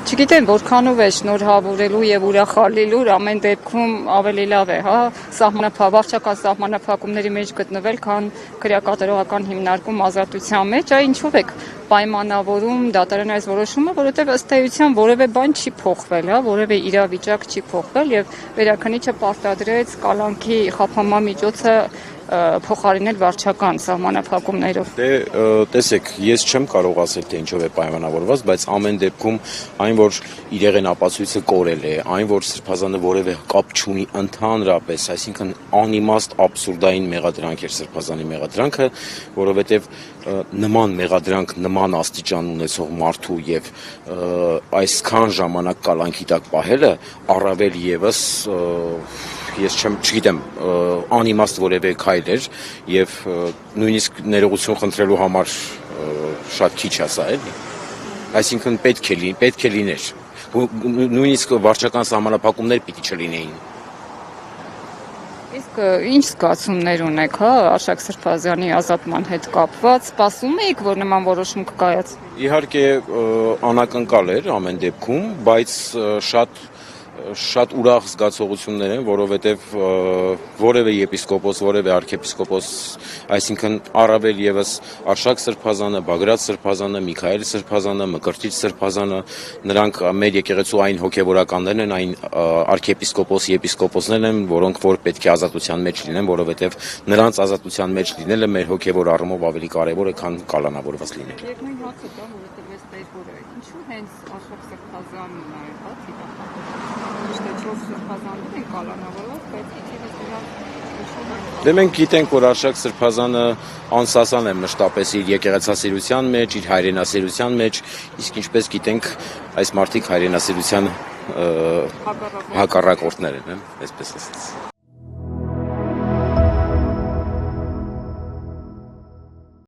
Չգիտեմ, որքանով է շնորհավորելու եւ ուրախալելու, ամեն դեպքում ավելի լավ է, հա, վարչական սահմանափակումների մեջ գտնվել, քան քրեակատարողական հիմնարկում ազատության մեջ, ինչով եք պայմանավորում դատարանի այս որոշումը, որովհետեւ ըստ էության որևէ բան չի փոխվել, հա, որևէ իրավիճակ չի փոխվել եւ վերաքննիչը պարտադրեց կալանքի խափանման միջոցը փոխարինել վարչական սահմանափակումներով։ Դե տեսեք, ես չեմ կարող ասել, թե ինչով է պայմանավորված, բայց ամեն դեպքում այն, որ իրեղեն ապացույցը կորել է, այն, որ սրբազանը որևէ կապ չունի ընդհանրապես, այսինքն անիմաստ աբսուրդային մեղադրանք էր սրբազանի մեղադրանքը, որովհետև նման մեղադրանք, նման աստիճան ունեցող մարդու եւ այսքան ժամանակ կալանքի տակ պահելը առավել եւս ես չգիտեմ, անիմաստ որևէ քայլ էր եւ նույնիսկ ներողություն խնդրելու համար շատ քիչ է սա, էլի։ Այսինքն պետք է լիներ։ Նույնիսկ վարչական սահմանափակումներ պիտի չլինեին։ Իսկ ինչ զգացումներ ունեք, հա, Արշակ Սրբազյանի ազատման հետ կապված, սպասում եք, որ նման որոշում կկայացվի։ Իհարկե անակնկալ էր ամեն դեպքում, բայց շատ ուրախ զգացողություններ են, որովհետև որևէ եպիսկոպոս, որևէ arczepiskopos, այսինքն առավել եւս Արշակ Սրբազանը, Բագրատ Սրբազանը, Միքայել Սրբազանը, Մկրտիչ Սրբազանը, նրանք մեր եկեղեցու այն հոգևորականներն են, այն arczepiskopos, եպիսկոպոսներն են, որոնք որ պետք է ազատության մեջ լինեն, որովհետև նրանց ազատության մեջ լինելը մեր հոգևոր առումով ավելի կարևոր է, քան կալանավորված լինելը։ Եվ նույն հարցը դա, որովհետև այստեղ որ է, ինչու հենց Արշակ Սրբազյանն է, հա, Սրբազաններ են կալանավորված, բայց իցևս նրանք Դե մենք գիտենք, որ Արշակ Սրբազանը անսասան է մշտապես իր եկեղեցասիրության մեջ, իր հայրենասիրության մեջ, իսկ ինչպես գիտենք, այս մարդիկ հայրենասիրության հակառակորդներ են, այսպես ասած։